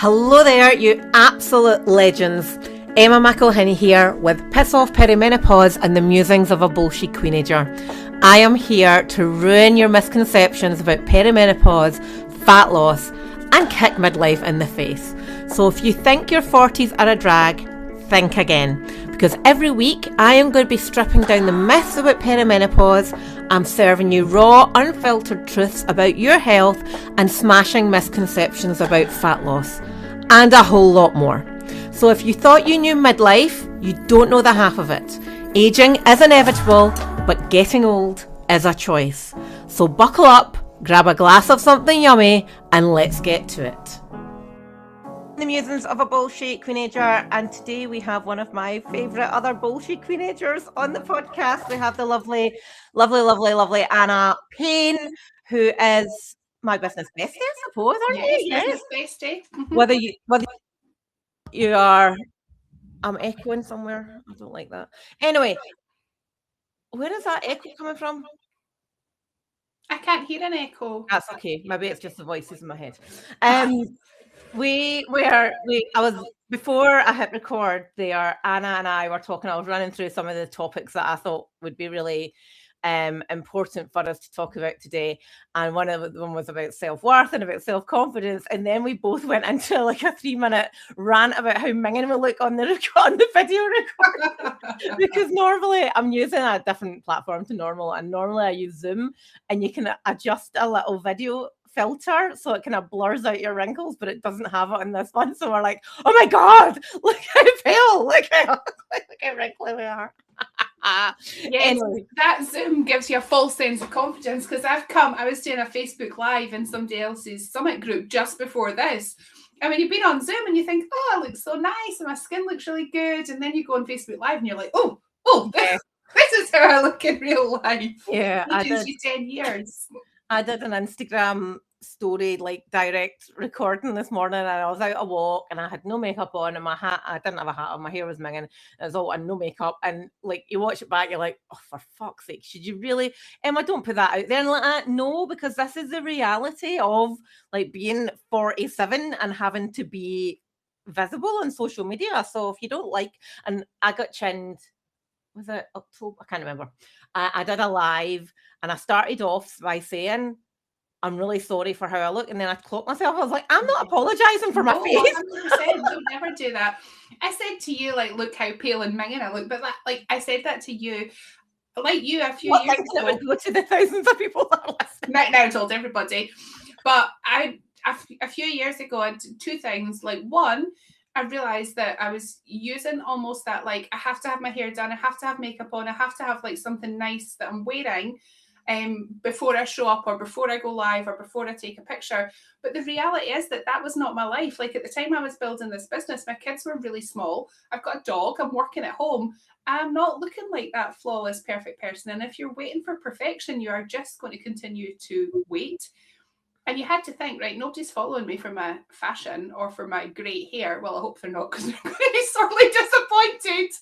Hello there, you absolute legends. Emma McElhinney here with Piss Off Perimenopause and the musings of a bullshit queenager. I am here to ruin your misconceptions about perimenopause, fat loss, and kick midlife in the face. So if you think your 40s are a drag, think again. Because every week I am going to be stripping down the myths about perimenopause. I'm serving you raw, unfiltered truths about your health and smashing misconceptions about fat loss. And a whole lot more. So if you thought you knew midlife, you don't know the half of it. Aging is inevitable, but getting old is a choice. So buckle up, grab a glass of something yummy, and let's get to it. The musings of a bullshit queenager, and today we have one of my favourite other bullshit queenagers on the podcast. We have the lovely Anna Payne, who is my business bestie, I suppose, aren't you? Yes, bestie. Whether you are, I'm echoing somewhere. I don't like that. Anyway, where is that echo coming from? I can't hear an echo. That's okay. Maybe it's just the voices in my head. Before I hit record there, Anna and I were talking. I was running through some of the topics that I thought would be really important for us to talk about today, and one of them was about self-worth and about self-confidence, and then we both went into like a 3-minute rant about how minging will look on the video record. Because normally I'm using a different platform to normal, and normally I use Zoom, and you can adjust a little video filter so it kind of blurs out your wrinkles, but it doesn't have it on this one. So we're like, oh my god, look how pale, look how wrinkly we are. Yes, anyway. That Zoom gives you a false sense of confidence, because I was doing a Facebook Live in somebody else's summit group just before this. I mean, you've been on Zoom and you think, oh, I look so nice and my skin looks really good. And then you go on Facebook Live and you're like, oh, this is how I look in real life. Yeah, I did. You 10 years. I did an Instagram story, like direct recording this morning, and I was out a walk and I had no makeup on, and I didn't have a hat on, my hair was minging, it was all and no makeup, and like you watch it back, you're like, oh, for fuck's sake, should you really, Emma, don't put that out there? And like that, no, because this is the reality of like being 47 and having to be visible on social media. So if you don't like, and I got chinned, was it October? I can't remember. I did a live and I started off by saying, I'm really sorry for how I look. And then I clocked myself. I was like, I'm not apologising for my face. 100%. Don't never do that. I said to you, like, look how pale and minging I look. But that, like, I said that to you, like you, a few years ago. It would go to the thousands of people that are listening. Now I told everybody. But a few years ago, I did two things. Like, one, I realized that I was using almost that, like, I have to have my hair done, I have to have makeup on, I have to have like something nice that I'm wearing before I show up or before I go live or before I take a picture. But the reality is that was not my life. Like, at the time I was building this business, my kids were really small. I've got a dog, I'm working at home. I'm not looking like that flawless, perfect person. And if you're waiting for perfection, you are just going to continue to wait. And you had to think, right, nobody's following me for my fashion or for my great hair. Well, I hope they're not, because they're going to be sorely disappointed.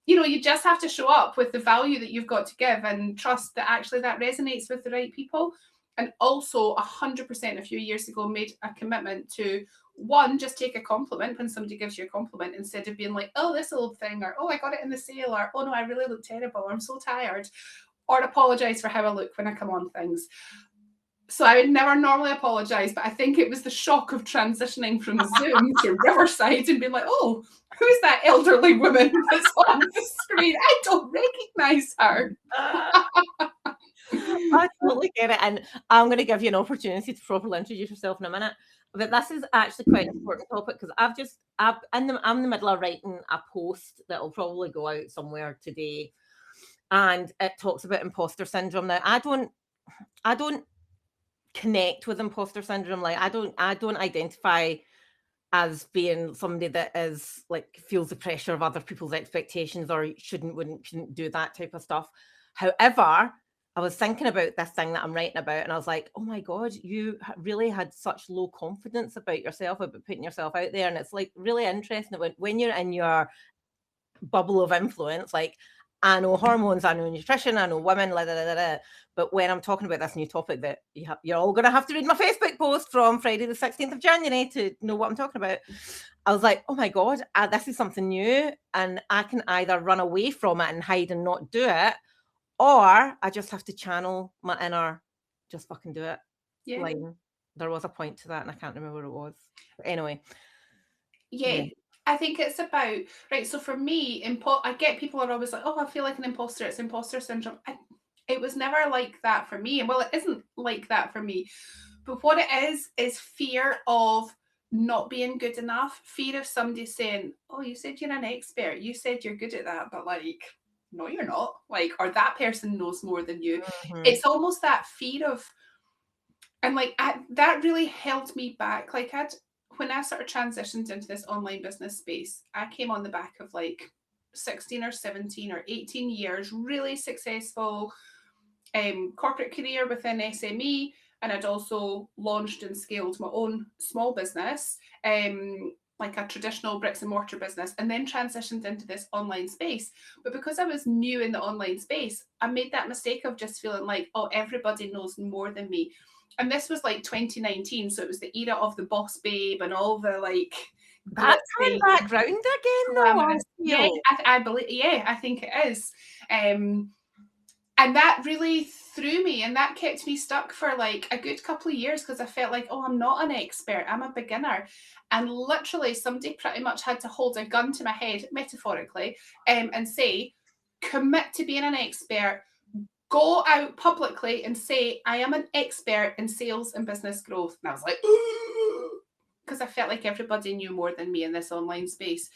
You just have to show up with the value that you've got to give and trust that actually that resonates with the right people. And also 100% a few years ago made a commitment to, one, just take a compliment when somebody gives you a compliment, instead of being like, oh, this old thing, or oh, I got it in the sale, or oh no, I really look terrible, or I'm so tired, or apologize for how I look when I come on things. So I would never normally apologise, but I think it was the shock of transitioning from Zoom to Riverside and being like, oh, who's that elderly woman that's on the screen? I don't recognise her. I totally get it. And I'm going to give you an opportunity to properly introduce yourself in a minute. But this is actually quite an important topic, because I'm in the middle of writing a post that will probably go out somewhere today. And it talks about imposter syndrome. Now, I don't connect with imposter syndrome. Like, I don't identify as being somebody that is like feels the pressure of other people's expectations or shouldn't do that type of stuff. However, I was thinking about this thing that I'm writing about, and I was like, oh my god, you really had such low confidence about yourself, about putting yourself out there. And it's like really interesting that when you're in your bubble of influence, like, I know hormones, I know nutrition, I know women, but when I'm talking about this new topic that you're all going to have to read my Facebook post from Friday the 16th of January to know what I'm talking about, I was like, oh my God, this is something new, and I can either run away from it and hide and not do it, or I just have to channel my inner, just fucking do it line. There was a point to that, and I can't remember what it was. But anyway. Yeah. I think it's about, right, so for me, I get people are always like, oh, I feel like an imposter, it's imposter syndrome. It was never like that for me. And well, it isn't like that for me. But what it is fear of not being good enough, fear of somebody saying, oh, you said you're an expert, you said you're good at that, but like, no, you're not. Like, or that person knows more than you. Mm-hmm. It's almost that fear of, and like, that really held me back. Like, when I sort of transitioned into this online business space, I came on the back of like 16 or 17 or 18 years, really successful corporate career within SME. And I'd also launched and scaled my own small business, like a traditional bricks and mortar business, and then transitioned into this online space. But because I was new in the online space, I made that mistake of just feeling like, oh, everybody knows more than me. And this was like 2019, so it was the era of the boss babe and all the like That's coming back round again, though. Yeah, I believe. Yeah, I think it is. And that really threw me, and that kept me stuck for like a good couple of years because I felt like, oh, I'm not an expert, I'm a beginner. And literally, somebody pretty much had to hold a gun to my head, metaphorically, and say, commit to being an expert. Go out publicly and say, I am an expert in sales and business growth. And I was like, because I felt like everybody knew more than me in this online space.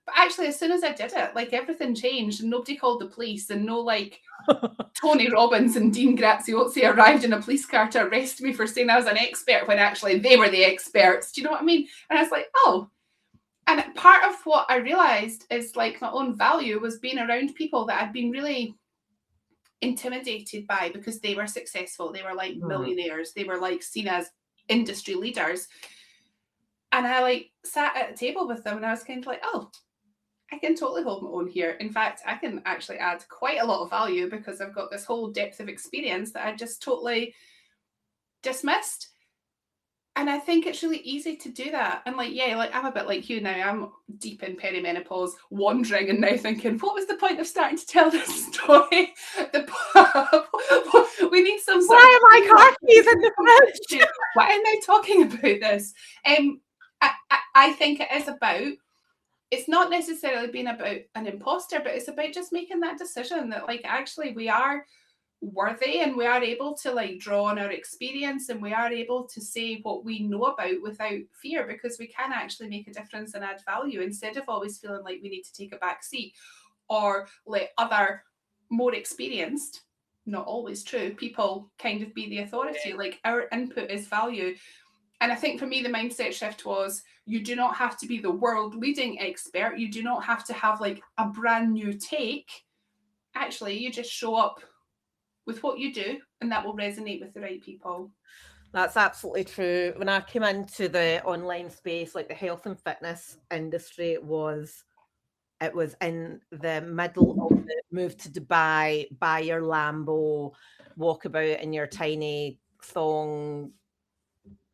But actually, as soon as I did it, like everything changed and nobody called the police, and no like Tony Robbins and Dean Graziosi arrived in a police car to arrest me for saying I was an expert when actually they were the experts. Do you know what I mean? And I was like, oh. And part of what I realized is like my own value was being around people that I'd been really intimidated by because they were successful. They were like millionaires. They were like seen as industry leaders. And I like sat at a table with them and I was kind of like, oh, I can totally hold my own here. In fact, I can actually add quite a lot of value because I've got this whole depth of experience that I just totally dismissed. And I think it's really easy to do that. And like, yeah, like I'm a bit like you now. I'm deep in perimenopause, wandering and now thinking, what was the point of starting to tell this story? We need some sort Why am I car keys in the fridge? Why am I talking about this? I think it is about, it's not necessarily being about an imposter, but it's about just making that decision that like actually we are worthy and we are able to like draw on our experience and we are able to say what we know about without fear, because we can actually make a difference and add value instead of always feeling like we need to take a back seat or let other more experienced, not always true, people kind of be the authority. Like our input is value. And I think for me, the mindset shift was you do not have to be the world leading expert. You do not have to have like a brand new take. Actually, you just show up with what you do and that will resonate with the right people. That's absolutely true. When I came into the online space, like the health and fitness industry, it was in the middle of the move to Dubai, buy your Lambo, walk about in your tiny thong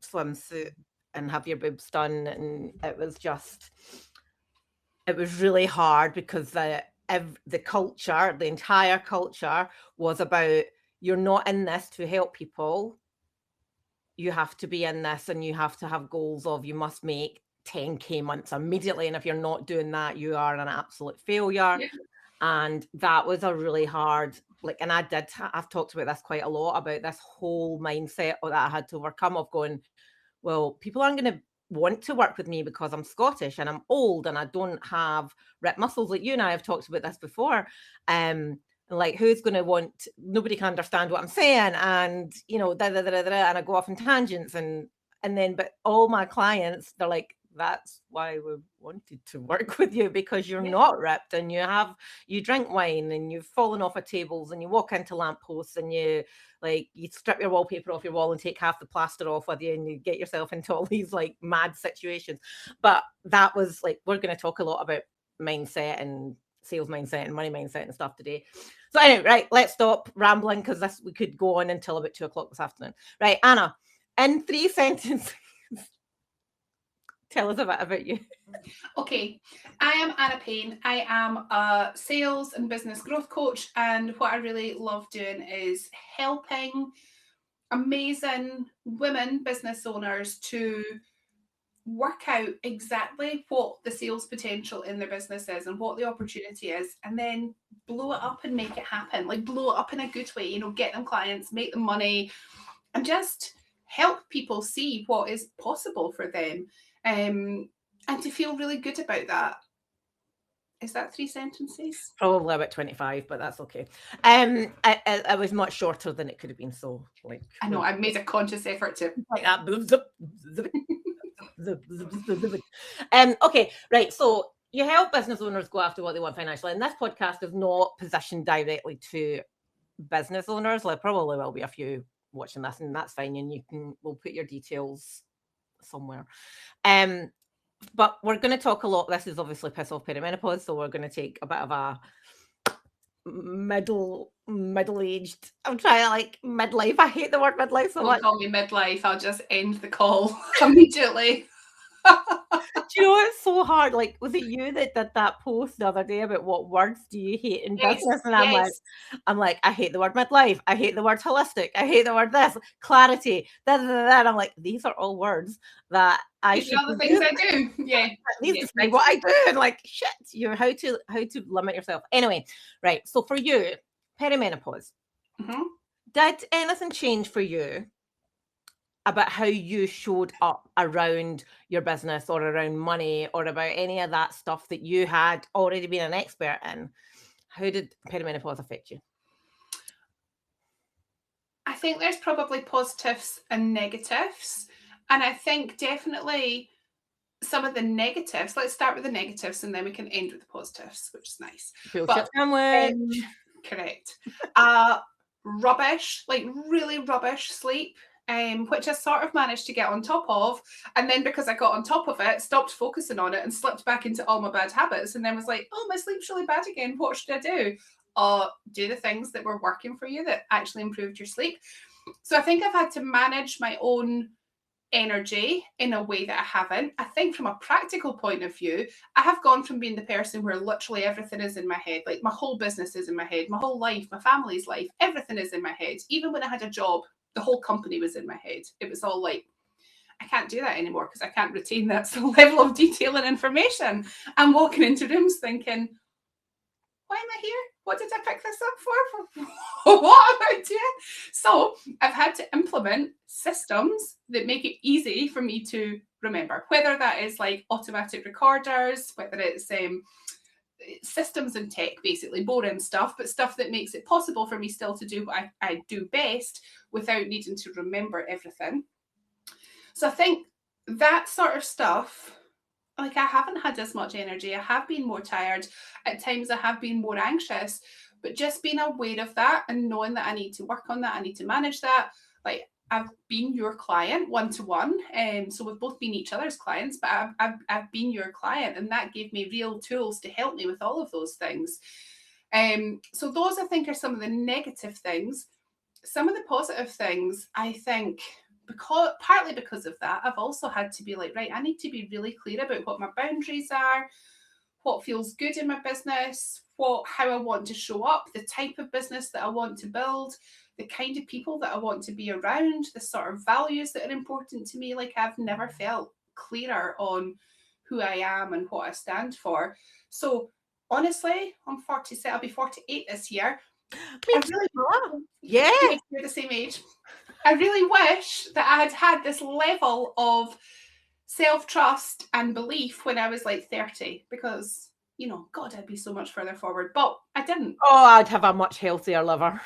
swimsuit and have your boobs done. And it was really hard because the culture, the entire culture was about, you're not in this to help people. You have to be in this and you have to have goals of, you must make 10K months immediately. And if you're not doing that, you are an absolute failure. Yeah. And that was a really hard, like, and I've talked about this quite a lot, about this whole mindset that I had to overcome of going, well, people aren't going to want to work with me because I'm Scottish and I'm old and I don't have ripped muscles. Like you and I have talked about this before. Like, who's going to want, nobody can understand what I'm saying. And, you know, and I go off in tangents and then, but all my clients, they're like, that's why we wanted to work with you, because you're not ripped and you drink wine and you've fallen off of tables and you walk into lampposts and you strip your wallpaper off your wall and take half the plaster off with you and you get yourself into all these like mad situations. But that was like, we're going to talk a lot about mindset and sales mindset and money mindset and stuff today. So anyway, right, let's stop rambling because we could go on until about 2:00 this afternoon. Right, Anna, in 3 sentences, tell us a bit about you. Okay, I am Anna Payne. I am a sales and business growth coach, and what I really love doing is helping amazing women business owners to work out exactly what the sales potential in their business is and what the opportunity is, and then blow it up and make it happen. Like, blow it up in a good way, get them clients, make them money, and just help people see what is possible for them, and to feel really good about that. Is that 3 sentences? Probably about 25, but that's okay. I was much shorter than it could have been, so like I know, I've made a conscious effort to like that. Okay, right. So you help business owners go after what they want financially, and this podcast is not positioned directly to business owners. Like, probably will be a few watching this, and that's fine. And we'll put your details somewhere. But we're going to talk a lot. This is obviously Piss Off Perimenopause, so we're going to take a bit of a middle-aged. I'm trying to like midlife. I hate the word midlife so much. Don't call me midlife. I'll just end the call immediately. Do you know it's so hard? Like, was it you that did that post the other day about what words do you hate in business? And I'm like, I hate the word midlife. I hate the word holistic. I hate the word this, clarity. That. And I'm like, these are all words that I These should. are the things I do. Yeah. These describe what I do. And like, shit, how to limit yourself. Anyway, right. So for you, perimenopause. Mm-hmm. Did anything change for you about how you showed up around your business or around money or about any of that stuff that you had already been an expert in? How did perimenopause affect you? I think there's probably positives and negatives. And I think definitely some of the negatives, let's start with the negatives and then we can end with the positives, which is nice. Bullshit sandwich. Correct. Rubbish, like really rubbish sleep. Which I sort of managed to get on top of. And then because I got on top of it, stopped focusing on it and slipped back into all my bad habits. And then was like, oh, my sleep's really bad again. What should I do? Do the things that were working for you that actually improved your sleep. So I think I've had to manage my own energy in a way that I haven't. I think from a practical point of view, I have gone from being the person where literally everything is in my head. Like, my whole business is in my head, my whole life, my family's life, everything is in my head. Even when I had a job, the whole company was in my head. It was all like, I can't do that anymore because I can't retain that level of detail and information. I'm walking into rooms thinking, why am I here? What did I pick this up for? What am I doing? So I've had to implement systems that make it easy for me to remember, whether that is like automatic recorders, whether it's systems and tech, basically boring stuff, but stuff that makes it possible for me still to do what I do best without needing to remember everything. So I think that sort of stuff, like, I haven't had as much energy. I have been more tired. At times I have been more anxious, but just being aware of that and knowing that I need to work on that, I need to manage that. Like, I've been your client one-to-one, so we've both been each other's clients, but I've been your client, and that gave me real tools to help me with all of those things. So those, I think, are some of the negative things. Some of the positive things, I think, partly because of that, I've also had to be like, right, I need to be really clear about what my boundaries are, what feels good in my business, how I want to show up, the type of business that I want to build, the kind of people that I want to be around, the sort of values that are important to me. Like, I've never felt clearer on who I am and what I stand for. So honestly, I'm 47, I'll be 48 this year. Yeah, we're the same age. I really wish that I had had this level of self-trust and belief when I was like 30, because, God, I'd be so much further forward, but I didn't. Oh, I'd have a much healthier liver.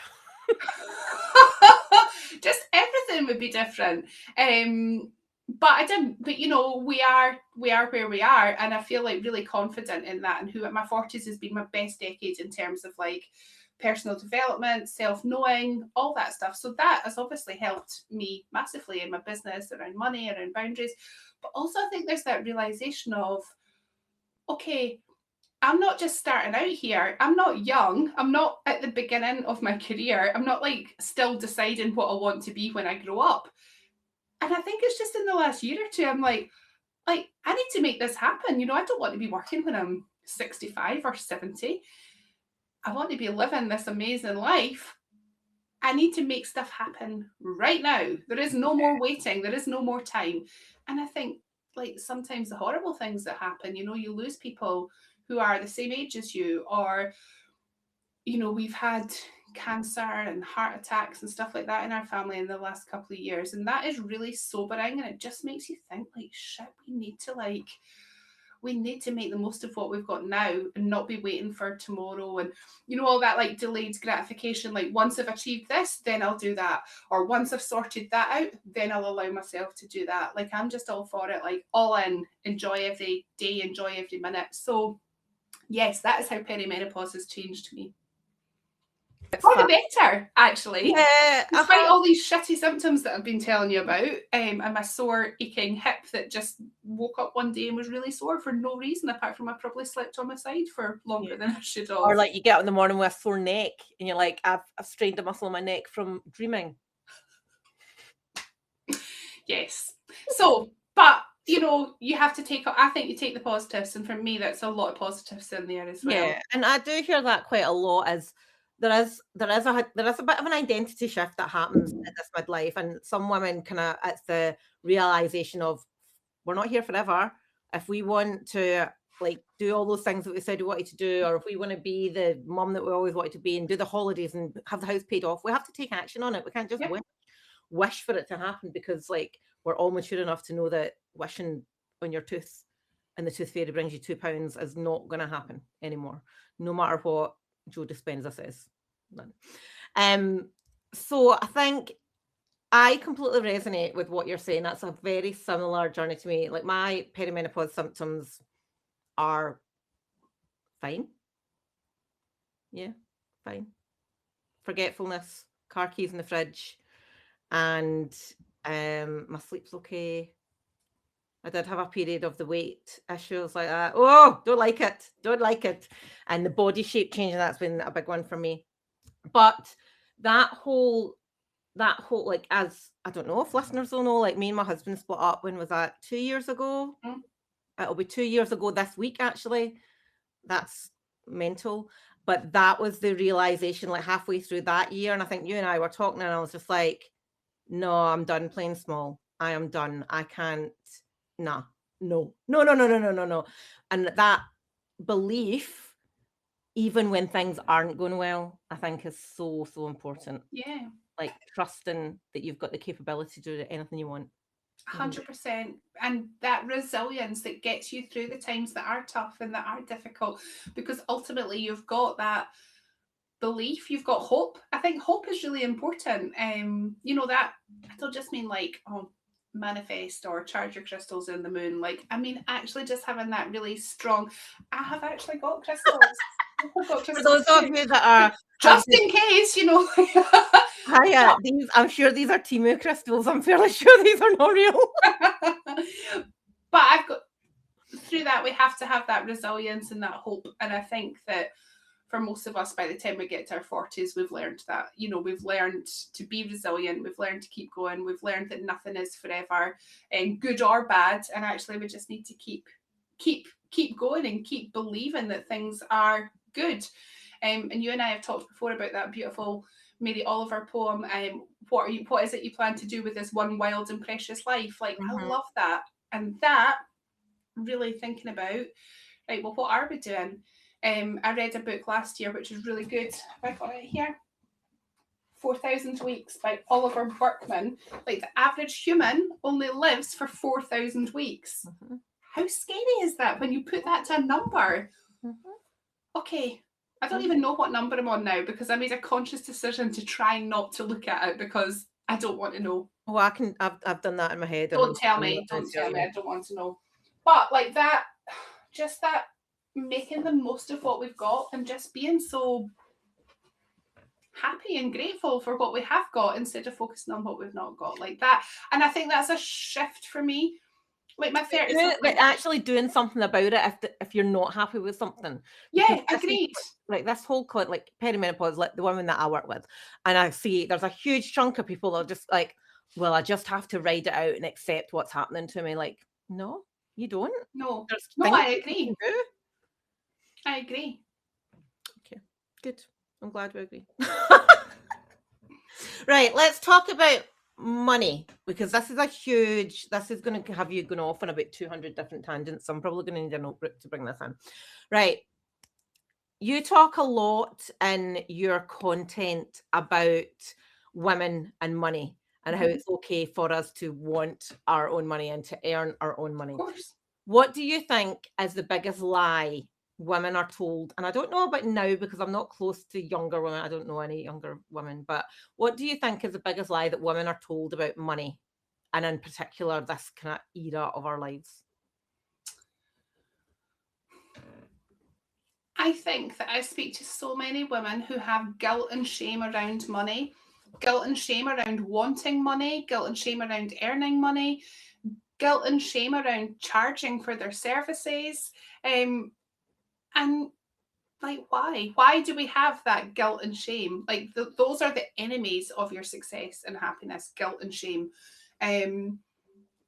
Just everything would be different. But I didn't. But we are where we are, and I feel like really confident in that. And who, my 40s has been my best decade in terms of like personal development, self-knowing, all that stuff. So that has obviously helped me massively in my business, around money, around boundaries. But also I think there's that realization of, okay, I'm not just starting out here. I'm not young. I'm not at the beginning of my career. I'm not like still deciding what I want to be when I grow up. And I think it's just in the last year or two, I'm like, I need to make this happen. You know, I don't want to be working when I'm 65 or 70. I want to be living this amazing life. I need to make stuff happen right now. There is no more waiting. There is no more time. And I think like sometimes the horrible things that happen, you know, you lose people who are the same age as you, or, you know, we've had cancer and heart attacks and stuff like that in our family in the last couple of years. And that is really sobering. And it just makes you think like, shit, we need to make the most of what we've got now and not be waiting for tomorrow. And you know, all that like delayed gratification, like once I've achieved this, then I'll do that, or once I've sorted that out, then I'll allow myself to do that. Like I'm just all for it, like all in, enjoy every day, enjoy every minute. So yes, that is how perimenopause has changed me. For the better, actually. Yeah, Despite all these shitty symptoms that I've been telling you about, and my sore, aching hip that just woke up one day and was really sore for no reason, apart from I probably slept on my side for longer than I should have. Or like you get up in the morning with a sore neck and you're like, I've strained a muscle in my neck from dreaming. Yes. So, but you know, you have to I think you take the positives, and for me, that's a lot of positives in there as well. Yeah, and I do hear that quite a lot. As there is a bit of an identity shift that happens at this midlife, and some women kind of it's the realization of we're not here forever. If we want to like do all those things that we said we wanted to do, or if we want to be the mum that we always wanted to be and do the holidays and have the house paid off, we have to take action on it. We can't just Yep. wish for it to happen, because like we're all mature enough to know that wishing on your tooth and the tooth fairy brings you £2 is not going to happen anymore, no matter what Joe Dispenza says. None. So I think I completely resonate with what you're saying. That's a very similar journey to me. Like my perimenopause symptoms are fine. Yeah, fine. Forgetfulness, car keys in the fridge, and my sleep's okay. I did have a period of the weight issues like that. Oh, don't like it. Don't like it. And the body shape changing, that's been a big one for me. But that whole like, as I don't know if listeners will know, like me and my husband split up, when was that? 2 years ago? Mm. It'll be 2 years ago this week, actually. That's mental. But that was the realization like halfway through that year. And I think you and I were talking, and I was just like, no, I'm done playing small. I am done. I can't. Nah, no. And that belief, even when things aren't going well, I think is so important. Yeah. Like trusting that you've got the capability to do anything you want. 100%. And that resilience that gets you through the times that are tough and that are difficult, because ultimately you've got that belief, you've got hope. I think hope is really important. You know, that I don't just mean like, oh, manifest or charge your crystals in the moon. Like, I mean, actually just having that really strong, I have actually got crystals. I've got For those of you that are just in case, you know. Hiya, I'm sure these are Timu crystals. I'm fairly sure these are not real. But I've got through that, we have to have that resilience and that hope. And I think that for most of us, by the time we get to our 40s, we've learned that, you know, we've learned to be resilient, we've learned to keep going, we've learned that nothing is forever, and good or bad. And actually we just need to keep going and keep believing that things are good. And you and I have talked before about that beautiful Mary Oliver poem, what is it you plan to do with this one wild and precious life? Like, I love that. And that really thinking about, right, well, what are we doing? I read a book last year which is really good. Have I got it here? 4,000 Weeks by Oliver Burkeman. Like, the average human only lives for 4,000 weeks. How scary is that when you put that to a number? Okay, I don't even know what number I'm on now, because I made a conscious decision to try not to look at it because I don't want to know. Oh, I've done that in my head. Don't tell me. I don't want to know. But like that, just that making the most of what we've got and just being so happy and grateful for what we have got instead of focusing on what we've not got, like that. And I think that's a shift for me. Like my 30 like actually doing something about it if you're not happy with something. Yeah, agreed. Like this whole like perimenopause, like the women that I work with, and I see there's a huge chunk of people that are just like, well, I just have to ride it out and accept what's happening to me. Like, no, you don't. No, There's no, things I you agree. can do. I agree. Okay, good. I'm glad we agree. Right, let's talk about money, because this is going to have you going off on about 200 different tangents, so I'm probably going to need a notebook to bring this in. Right, you talk a lot in your content about women and money and how it's okay for us to want our own money and to earn our own money. Of course. What do you think is the biggest lie women are told? And I don't know about now because I'm not close to younger women. I don't know any younger women, but what do you think is the biggest lie that women are told about money? And in particular, this kind of era of our lives? I think that I speak to so many women who have guilt and shame around money, guilt and shame around wanting money, guilt and shame around earning money, guilt and shame around charging for their services. And like, why? Why do we have that guilt and shame? Like, those are the enemies of your success and happiness, guilt and shame. And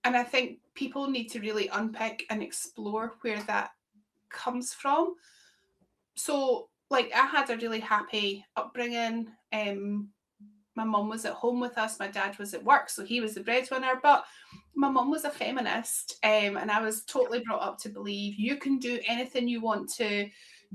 I think people need to really unpick and explore where that comes from. So, like, I had a really happy upbringing. My mum was at home with us, my dad was at work, so he was the breadwinner. But my mum was a feminist, and I was totally brought up to believe you can do anything you want to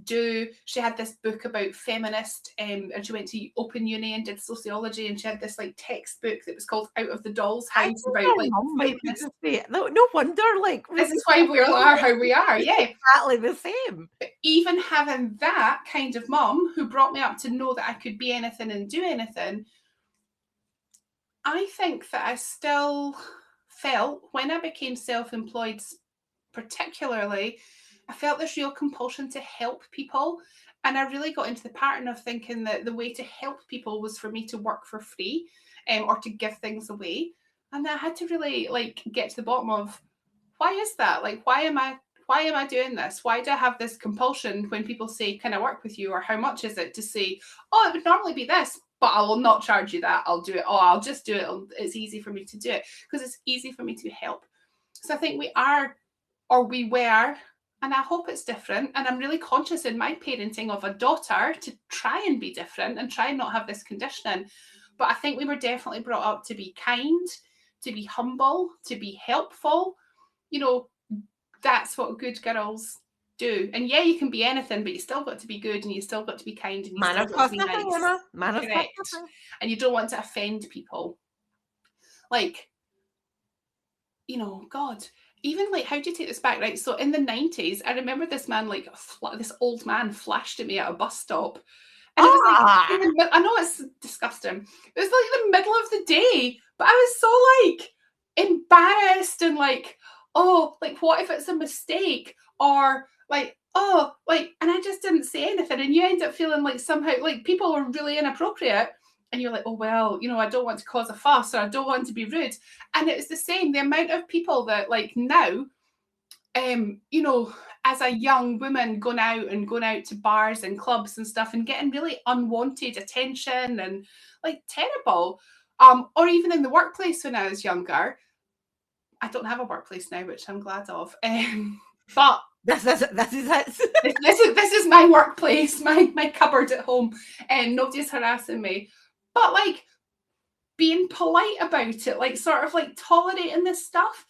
do. She had this book about feminist, and she went to Open Uni and did sociology, and she had this like textbook that was called Out of the Doll's House about like feminist. No wonder, like, this is why we are how we are. Yeah, exactly the same. But even having that kind of mum who brought me up to know that I could be anything and do anything, I think that I still felt when I became self-employed, particularly, I felt this real compulsion to help people. And I really got into the pattern of thinking that the way to help people was for me to work for free, or to give things away. And I had to really like get to the bottom of why is that? Like, why am I doing this? Why do I have this compulsion when people say, can I work with you? Or how much is it, to say, oh, it would normally be this, but I will not charge you that. I'll do it. Oh, I'll just do it. It's easy for me to do it because it's easy for me to help. So I think we are, or we were, and I hope it's different. And I'm really conscious in my parenting of a daughter to try and be different and try and not have this conditioning. But I think we were definitely brought up to be kind, to be humble, to be helpful. You know, that's what good girls do. And yeah, you can be anything, but you still got to be good, and you still got to be kind, and you still got to be nice. Correct. And you don't want to offend people. Like, you know, God, even like, how do you take this back? Right. So in the 90s, I remember this man, like this old man flashed at me at a bus stop. And it was like, I know it's disgusting. It was like the middle of the day, but I was so like embarrassed and like, oh, like what if it's a mistake? Or like, oh, like, and I just didn't say anything. And you end up feeling like somehow like people are really inappropriate. And you're like, oh, well, you know, I don't want to cause a fuss, or I don't want to be rude. And it's the same, the amount of people that like now, you know, as a young woman going out to bars and clubs and stuff and getting really unwanted attention and like terrible. Or even in the workplace when I was younger. I don't have a workplace now, which I'm glad of. But this is it. this is my workplace, my cupboard at home, and nobody's harassing me. But like being polite about it, like sort of like tolerating this stuff.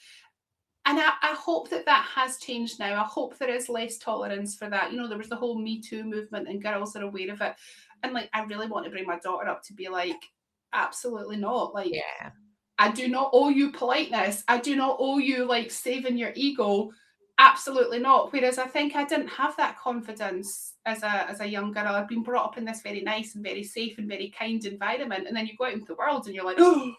And I hope that has changed now. I hope there is less tolerance for that. You know, there was the whole Me Too movement and girls are aware of it. And like, I really want to bring my daughter up to be like, absolutely not. Like, yeah. I do not owe you politeness. I do not owe you like saving your ego. Absolutely not. Whereas I think I didn't have that confidence as a young girl. I'd been brought up in this very nice and very safe and very kind environment. And then you go out into the world and you're like, oh,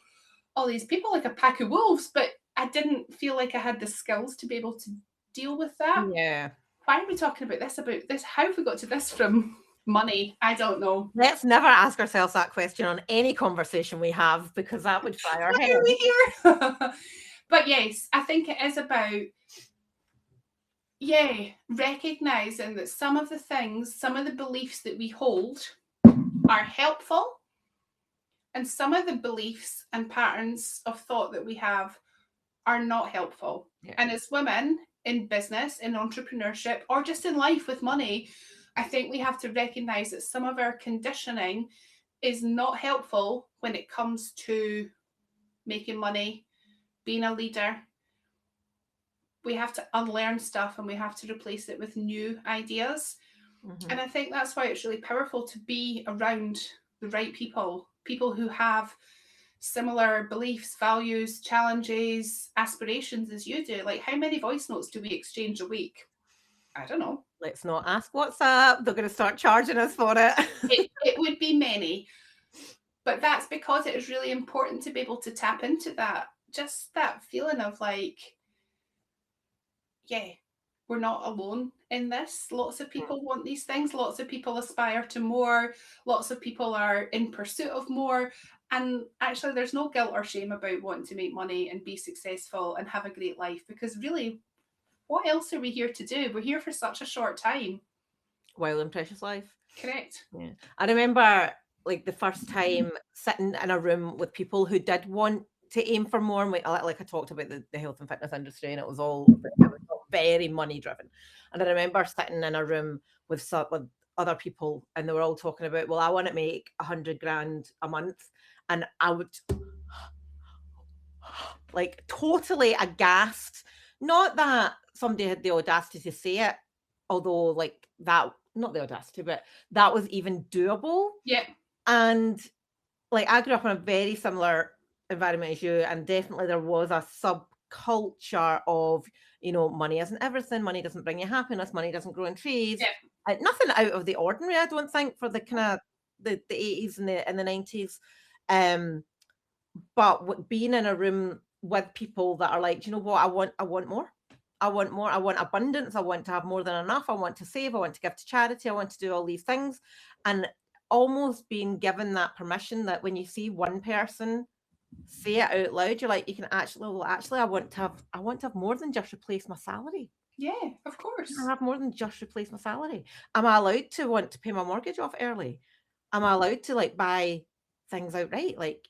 all these people like a pack of wolves. But I didn't feel like I had the skills to be able to deal with that. Yeah. Why are we talking about this? How have we got to this from money? I don't know. Let's never ask ourselves that question on any conversation we have, because that would fry our head. But yes, I think it is about, recognizing that some of the things, some of the beliefs that we hold are helpful, and some of the beliefs and patterns of thought that we have are not helpful. Yeah. And as women in business, in entrepreneurship, or just in life with money, I think we have to recognize that some of our conditioning is not helpful when it comes to making money, being a leader. We have to unlearn stuff and we have to replace it with new ideas. Mm-hmm. And I think that's why it's really powerful to be around the right people, people who have similar beliefs, values, challenges, aspirations as you do. Like, how many voice notes do we exchange a week? I don't know. Let's not ask what's up. They're going to start charging us for it. It would be many. But that's because it is really important to be able to tap into that, just that feeling of like, yeah, we're not alone in this. Lots of people want these things. Lots of people aspire to more. Lots of people are in pursuit of more. And actually, there's no guilt or shame about wanting to make money and be successful and have a great life, because really, what else are we here to do? We're here for such a short time. Wild and precious life. Correct. Yeah. I remember like the first time sitting in a room with people who did want to aim for more. And like I talked about the health and fitness industry, and it was all very money driven. And I remember sitting in a room with other people, and they were all talking about, well, I want to make 100 grand a month, and I would like totally aghast. Not that somebody had the audacity to say it, although like that, not the audacity, but that was even doable. Yeah. And like I grew up in a very similar environment as you, and definitely there was a subculture of, money isn't everything, money doesn't bring you happiness, money doesn't grow in trees. Yeah. Nothing out of the ordinary, I don't think, for the kind of the 80s and the 90s. But being in a room with people that are like, do you know what, I want more. I want more. I want abundance. I want to have more than enough. I want to save. I want to give to charity. I want to do all these things. And almost being given that permission that when you see one person say it out loud, you're like, you can actually, I want to have more than just replace my salary. Yeah, of course. I have more than just replace my salary. Am I allowed to want to pay my mortgage off early? Am I allowed to like buy things outright? Like,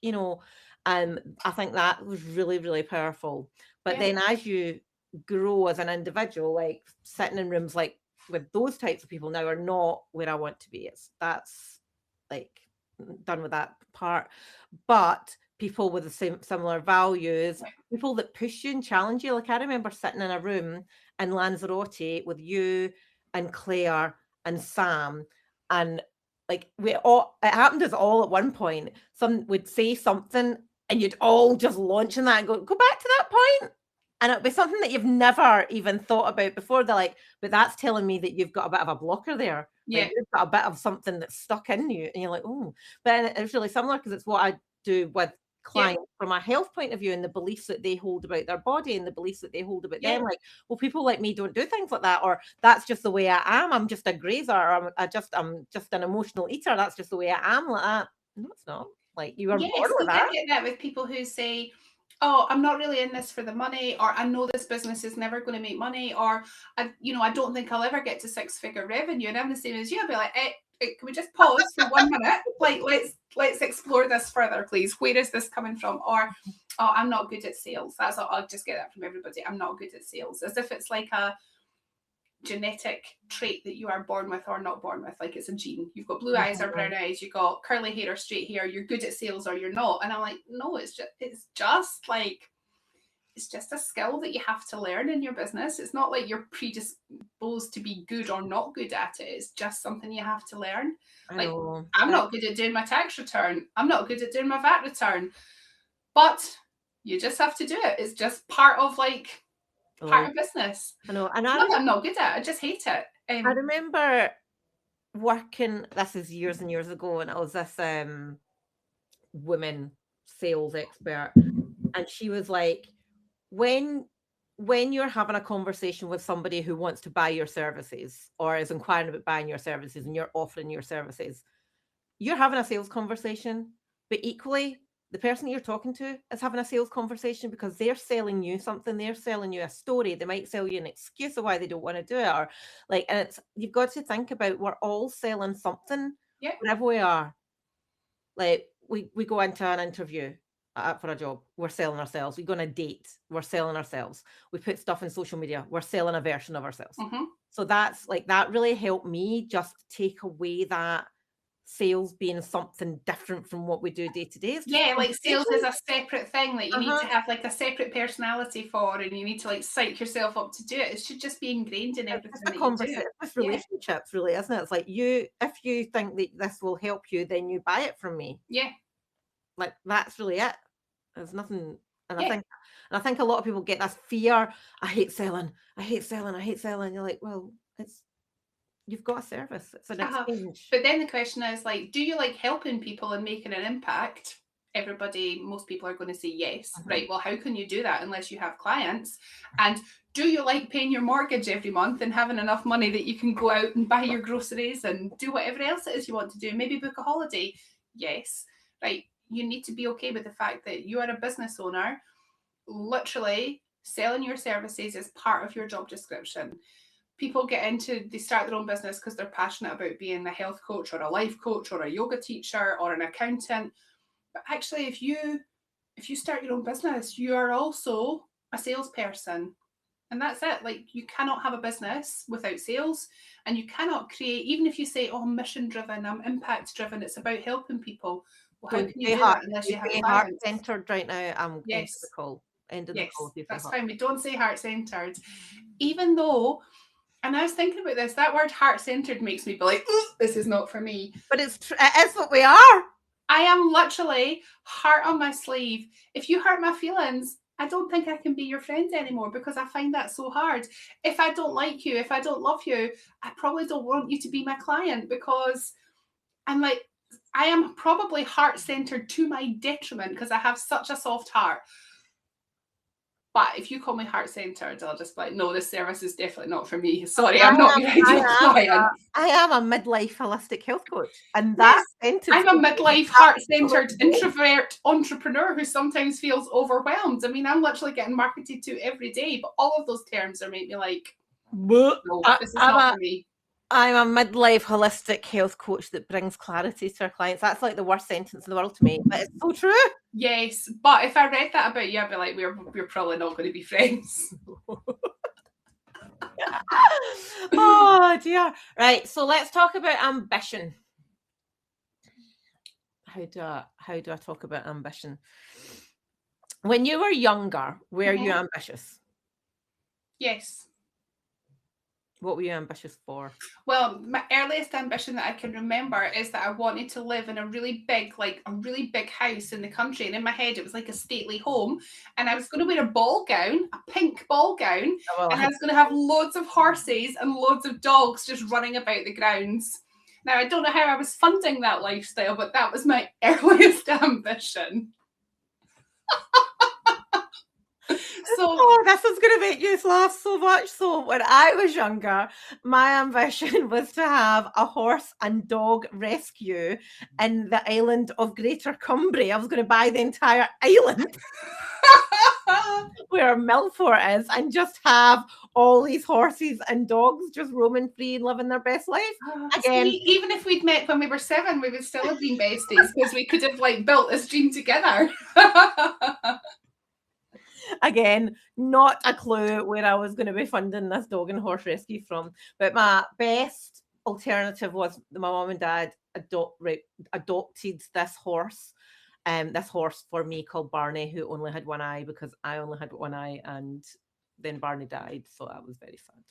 I think that was really, really powerful. But then as you grow as an individual, like sitting in rooms like with those types of people now are not where I want to be. That's like done with that part. But people with the same similar values, people that push you and challenge you. Like I remember sitting in a room in Lanzarote with you and Claire and Sam, and like it happened to us all at one point. Some would say something and you'd all just launch in that and go back to that point. And it'd be something that you've never even thought about before. They're like, but that's telling me that you've got a bit of a blocker there. Yeah. Like, you've got a bit of something that's stuck in you. And you're like, oh. But it's really similar because it's what I do with clients from a health point of view, and the beliefs that they hold about their body and the beliefs that they hold about them. Like, well, people like me don't do things like that, or that's just the way I am. I'm just a grazer, or I'm just an emotional eater. That's just the way I am. Like that. No, it's not. Like you are born with that. I get that with people who say, oh, I'm not really in this for the money, or I know this business is never going to make money, or I don't think I'll ever get to 6-figure revenue. And I'm the same as you. I'll be like, can we just pause for 1 minute? Like, let's explore this further, please. Where is this coming from? Or, oh, I'm not good at sales. That's all. I'll just get that from everybody. I'm not good at sales, as if it's like a genetic trait that you are born with or not born with. Like it's a gene. You've got blue eyes or brown eyes, you've got curly hair or straight hair, you're good at sales or you're not. And I'm like, no, it's just a skill that you have to learn in your business. It's not like you're predisposed to be good or not good at it. It's just something you have to learn. Like, I'm not good at doing my tax return. I'm not good at doing my VAT return. But you just have to do it. It's just part of part of business. I know. And I'm not good at it. I just hate it. I remember working, this is years and years ago, and I was this women sales expert, and she was like, when you're having a conversation with somebody who wants to buy your services or is inquiring about buying your services and you're offering your services, you're having a sales conversation, but equally the person you're talking to is having a sales conversation because they're selling you something, they're selling you a story, they might sell you an excuse of why they don't want to do it, or like, and it's, you've got to think about, we're all selling something, Yeah. wherever we are. Like, we go into an interview for a job, we're selling ourselves. We go on a date, we're selling ourselves. We put stuff in social media, we're selling a version of ourselves. So that's like, that really helped me just take away that sales being something different from what we do day to day. Yeah, like sales is a separate thing that you need to Uh-huh. have like a separate personality for, and you need to like psych yourself up to do it. It should just be ingrained in It's everything just a that you do. conversation, it's Yeah. relationships, really, isn't it? It's like, if you think that this will help you, then you buy it from me. Yeah. Like, that's really it. There's nothing. And Yeah. I think a lot of people get this fear. I hate selling. I hate selling. I hate selling. You're like, well, you've got a service. It's an exchange. But then the question is, like, do you like helping people and making an impact? Most people are going to say yes. Right. Well, how can you do that unless you have clients? And do you like paying your mortgage every month and having enough money that you can go out and buy your groceries and do whatever else it is you want to do? Maybe book a holiday. Yes. Right. You need to be okay with the fact that you are a business owner. Literally, selling your services is part of your job description. People they start their own business because they're passionate about being a health coach or a life coach or a yoga teacher or an accountant. But actually, if you start your own business, you are also a salesperson. And that's it. Like, you cannot have a business without sales, and you cannot create, even if you say, oh, I'm mission driven, I'm impact driven, it's about helping people. Well, how can you do that unless you have clients? Heart-centered right now. I'm Yes. End of the call. End of the call. That's fine. We don't say heart-centered. Even though, and I was thinking about this, that word heart-centered makes me be like, this is not for me. But it is what we are. I am literally heart on my sleeve. If you hurt my feelings, I don't think I can be your friend anymore because I find that so hard. If I don't like you, if I don't love you, I probably don't want you to be my client because I'm like, I am probably heart-centered to my detriment because I have such a soft heart. But if you call me heart-centered, I'll just be like, no, this service is definitely not for me. Sorry, I'm not your ideal client. I am a midlife holistic health coach. And I'm a midlife heart-centered introvert entrepreneur who sometimes feels overwhelmed. I mean, I'm literally getting marketed to every day, but all of those terms are making me like, no, this is not for me. I'm a midlife holistic health coach that brings clarity to our clients. That's like the worst sentence in the world to me, but it's so true. Yes, but if I read that about you, I'd be like, we're probably not going to be friends. Oh dear. Right, so let's talk about ambition. How do I talk about ambition? When you were younger, were you ambitious? Yes. What were you ambitious for? Well, my earliest ambition that I can remember is that I wanted to live in a really big house in the country. And in my head, it was like a stately home. And I was going to wear a ball gown, a pink ball gown. And I was going to have loads of horses and loads of dogs just running about the grounds. Now, I don't know how I was funding that lifestyle, but that was my earliest ambition. So this is going to make you laugh so much. So when I was younger, my ambition was to have a horse and dog rescue in the island of Greater Cumbria. I was going to buy the entire island where Milford is and just have all these horses and dogs just roaming free and living their best life. Again, even if we'd met when we were 7, we would still have been besties because we could have like built this dream together. Again, not a clue where I was going to be funding this dog and horse rescue from. But my best alternative was my mum and dad adopted this horse for me called Barney, who only had one eye because I only had one eye, and then Barney died. So I was very sad.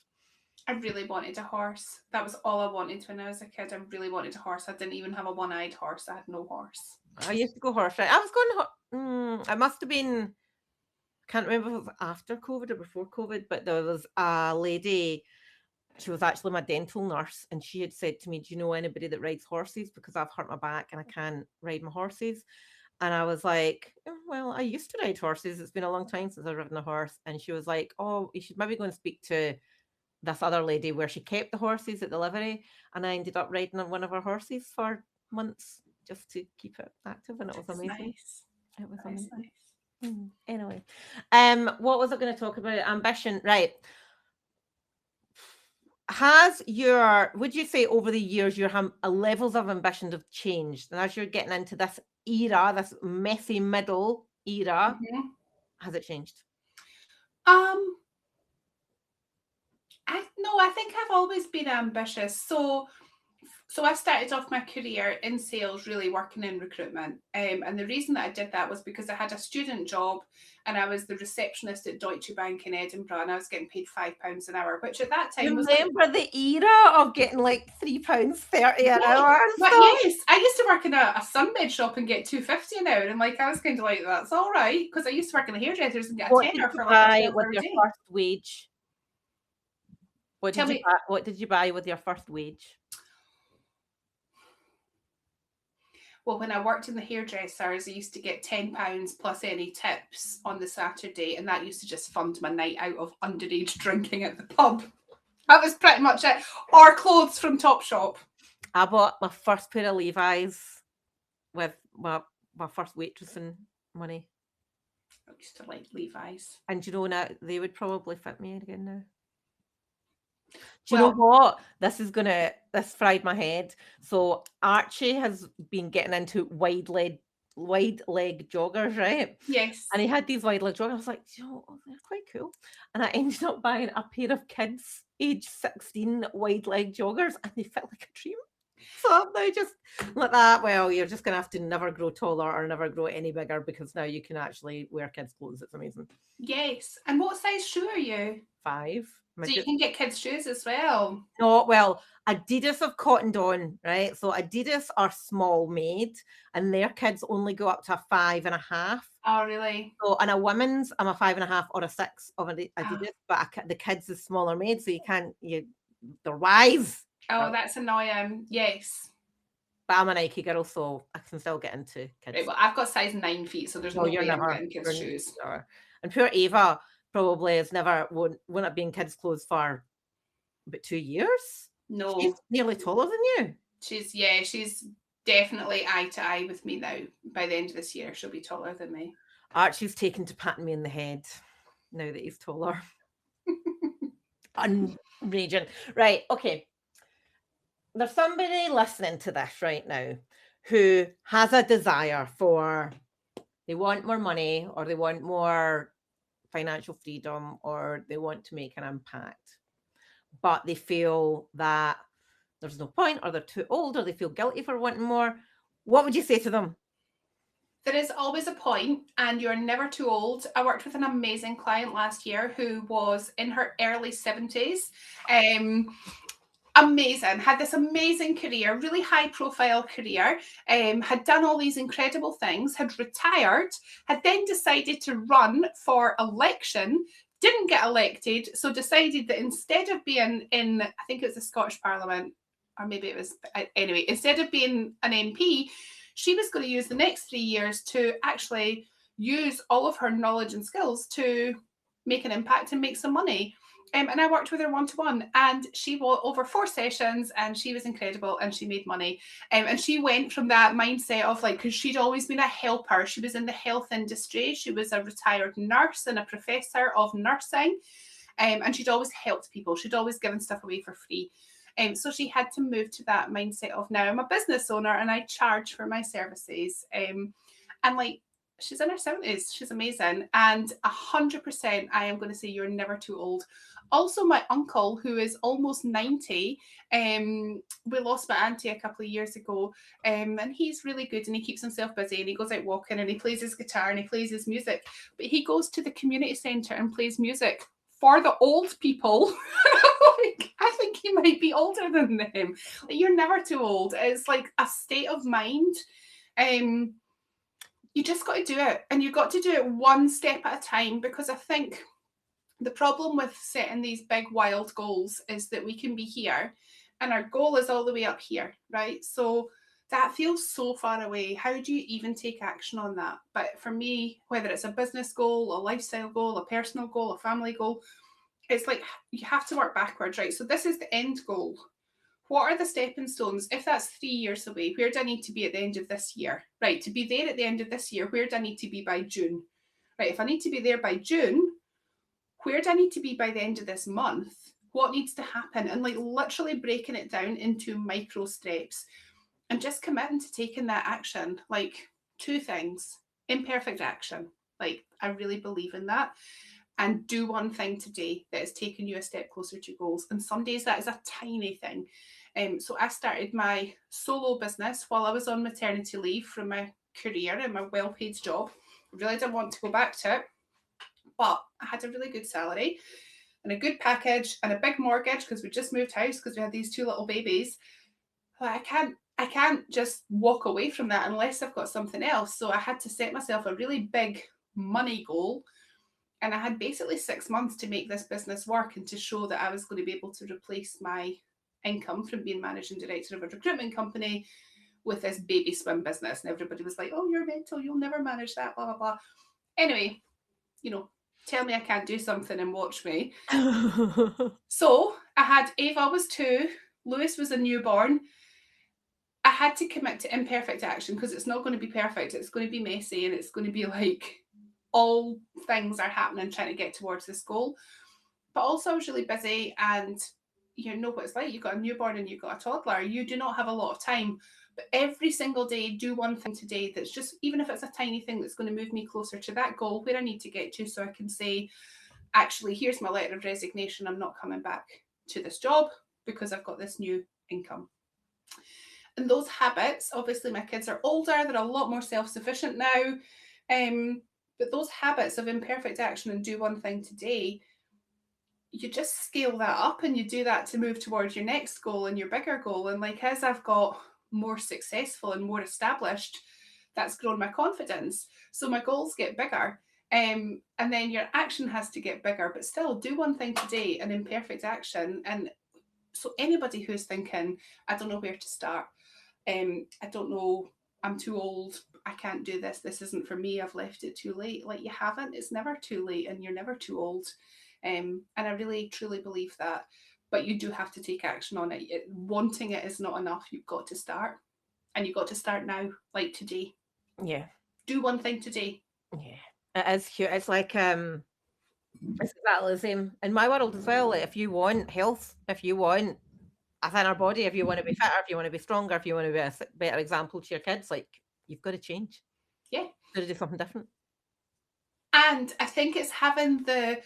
I really wanted a horse. That was all I wanted when I was a kid. I really wanted a horse. I didn't even have a one-eyed horse. I had no horse. I used to go horse riding. I was going. It must have been. Can't remember if it was after COVID or before COVID, but there was a lady, she was actually my dental nurse, and she had said to me, do you know anybody that rides horses? Because I've hurt my back and I can't ride my horses. And I was like, well, I used to ride horses. It's been a long time since I've ridden a horse. And she was like, oh, you should maybe go and speak to this other lady where she kept the horses at the livery. And I ended up riding on one of her horses for months just to keep it active, and it was amazing. Nice. It was That's amazing. nice. Anyway, what was I going to talk about? Ambition, right? Would you say over the years your levels of ambition have changed, and as you're getting into this era, this messy middle era, Mhm. has it changed? Um, I think I've always been ambitious. So I started off my career in sales, really working in recruitment. And the reason that I did that was because I had a student job and I was the receptionist at Deutsche Bank in Edinburgh and I was getting paid £5 an hour, which at that time You was like, remember the era of getting like £3.30 an yeah, hour and but stuff? yes, I used to work in a sunbed shop and get £2.50 an hour. And like, I was kind of like, that's all right. Because I used to work in the hairdressers and get a What did tenner you for like a buy 12 with hour your day. first wage? What Tell did you me, buy? What did you buy with your first wage? well, when I worked in the hairdressers, I used to get £10 plus any tips on the Saturday, and that used to just fund my night out of underage drinking at the pub. That was pretty much it. Or clothes from Topshop. I bought my first pair of Levi's with my first waitressing money. I used to like Levi's. And you know now they would probably fit me again now. Do you know Well, what? This fried my head. So Archie has been getting into wide leg joggers, right? yes. And he had these wide leg joggers. I was like, you know, they're quite cool. And I ended up buying a pair of kids age 16 wide leg joggers and they fit like a dream. So I'm now just like that. Well, you're just gonna have to never grow taller or never grow any bigger because now you can actually wear kids' clothes. It's amazing. Yes. And what size shoe are you? 5 So you midgets. can get kids' shoes as well. No, well, Adidas have cottoned on, right? So Adidas are small made, and their kids only go up to a 5.5. Oh, really? So, and a women's, I'm a 5.5 or a 6 of Ah. Adidas, but the kids is smaller made, so they're wise. Oh, that's annoying. Yes. But I'm a Nike girl, so I can still get into Right, kids. well, I've got size 9 feet, so there's No, no you're way I'm never. getting kids' You're shoes. never. And poor Ava probably has never won't have been kids' clothes for about 2 years. She's No. nearly taller than you. She's definitely eye to eye with me now. By the end of this year, she'll be taller than me. Archie's taken to patting me in the head now that he's taller. Unraging. Right, okay. There's somebody listening to this right now who has a desire they want more money or they want more financial freedom or they want to make an impact, but they feel that there's no point or they're too old or they feel guilty for wanting more. What would you say to them? There is always a point, and you're never too old. I worked with an amazing client last year who was in her early 70s. Amazing, had this amazing career, really high profile career, had done all these incredible things, had retired, had then decided to run for election, didn't get elected, so decided that instead of being in, I think it was the Scottish Parliament, or maybe it was, anyway, instead of being an MP, she was going to use the next 3 years to actually use all of her knowledge and skills to make an impact and make some money. And I worked with her one to one, and she was over 4 sessions, and she was incredible, and she made money. And she went from that mindset of like, because she'd always been a helper. She was in the health industry. She was a retired nurse and a professor of nursing, and she'd always helped people. She'd always given stuff away for free. So she had to move to that mindset of now I'm a business owner and I charge for my services. And like she's in her 70s, she's amazing. And 100%, I am going to say you're never too old. Also, my uncle, who is almost 90, we lost my auntie a couple of years ago, and he's really good and he keeps himself busy and he goes out walking and he plays his guitar and he plays his music. But he goes to the community centre and plays music for the old people. Like, I think he might be older than them. Like, you're never too old. It's like a state of mind. You just got to do it, and you've got to do it one step at a time, because I think the problem with setting these big wild goals is that we can be here and our goal is all the way up here, right? So that feels so far away. How do you even take action on that? But for me, whether it's a business goal, a lifestyle goal, a personal goal, a family goal, it's like you have to work backwards, right? So this is the end goal. what are the stepping stones? If that's 3 years away, where do I need to be at the end of this year? Right, to be there at the end of this year, where do I need to be by June? Right, if I need to be there by June, where do I need to be by the end of this month? What needs to happen? And like literally breaking it down into micro steps and just committing to taking that action. Like 2 things, imperfect action. Like I really believe in that. And do one thing today that is taking you a step closer to goals. And some days that is a tiny thing. So I started my solo business while I was on maternity leave from my career and my well-paid job. I really didn't want to go back to it, but I had a really good salary and a good package and a big mortgage because we just moved house because we had these 2 little babies. Like, I can't just walk away from that unless I've got something else. So I had to set myself a really big money goal. And I had basically 6 months to make this business work and to show that I was going to be able to replace my income from being managing director of a recruitment company with this baby swim business. And everybody was like, oh, you're mental, you'll never manage that, blah, blah, blah. Anyway, tell me I can't do something and watch me. So I had Ava was 2, Lewis was a newborn. I had to commit to imperfect action because it's not going to be perfect. It's going to be messy and it's going to be like all things are happening trying to get towards this goal. But also I was really busy and you know what it's like. You've got a newborn and you've got a toddler. You do not have a lot of time. But every single day, do one thing today that's just, even if it's a tiny thing that's going to move me closer to that goal where I need to get to, so I can say, actually, here's my letter of resignation. I'm not coming back to this job because I've got this new income. And those habits, obviously my kids are older, they're a lot more self-sufficient now. But those habits of imperfect action and do one thing today, you just scale that up and you do that to move towards your next goal and your bigger goal. And like as I've got more successful and more established, that's grown my confidence. So my goals get bigger. And then your action has to get bigger, but still do one thing today, an imperfect action. And so anybody who's thinking, I don't know where to start, I don't know, I'm too old, I can't do this, this isn't for me, I've left it too late. Like you haven't, it's never too late and you're never too old. And I really truly believe that, but you do have to take action on it. Wanting it is not enough. You've got to start, and you've got to start now, like today. Yeah. Do one thing today. Yeah. It is cute. It's like it's exactly the same in my world as well. Like, if you want health, if you want a thinner body, if you want to be fitter, if you want to be stronger, if you want to be a better example to your kids, like you've got to change. Yeah. You've got to do something different. And I think it's having the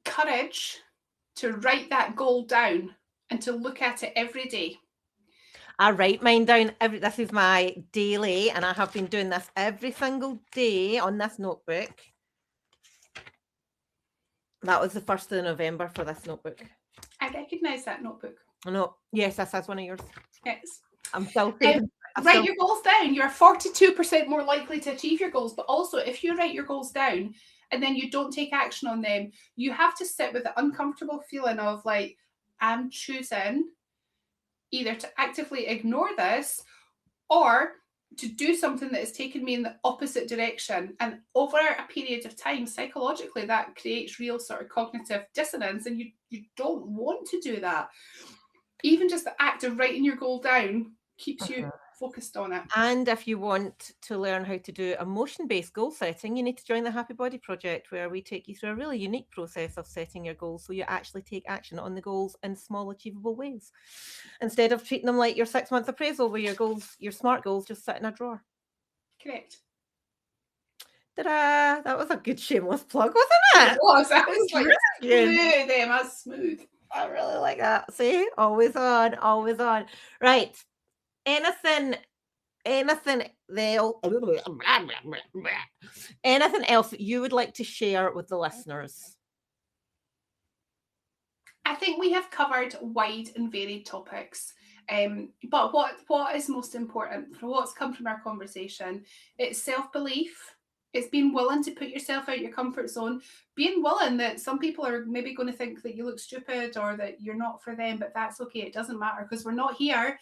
courage to write that goal down and to look at it every day. I write mine down this is my daily, and I have been doing this every single day on this notebook. That was the 1st of November for this notebook. I recognise that notebook. No, yes, this is one of yours. Yes. I'm still saving. Write your goals down. You're 42% more likely to achieve your goals. But also, if you write your goals down and then you don't take action on them, you have to sit with the uncomfortable feeling of like, I'm choosing either to actively ignore this or to do something that has taken me in the opposite direction. And over a period of time, psychologically, that creates real sort of cognitive dissonance. And you don't want to do that. Even just the act of writing your goal down keeps you focused on it. And if you want to learn how to do emotion-based goal setting, you need to join the Happy Body Project, where we take you through a really unique process of setting your goals so you actually take action on the goals in small, achievable ways, instead of treating them like your 6-month appraisal where your goals, your SMART goals, just sit in a drawer. Correct. Ta-da! That was a good shameless plug, wasn't it? It was. That was like smooth, Emma, smooth. I really like that. See? Always on, always on. Right. Anything else that you would like to share with the listeners? I think we have covered wide and varied topics. But what is most important for what's come from our conversation? It's self-belief. It's being willing to put yourself out your comfort zone, being willing that some people are maybe going to think that you look stupid or that you're not for them, but that's okay. It doesn't matter because we're not here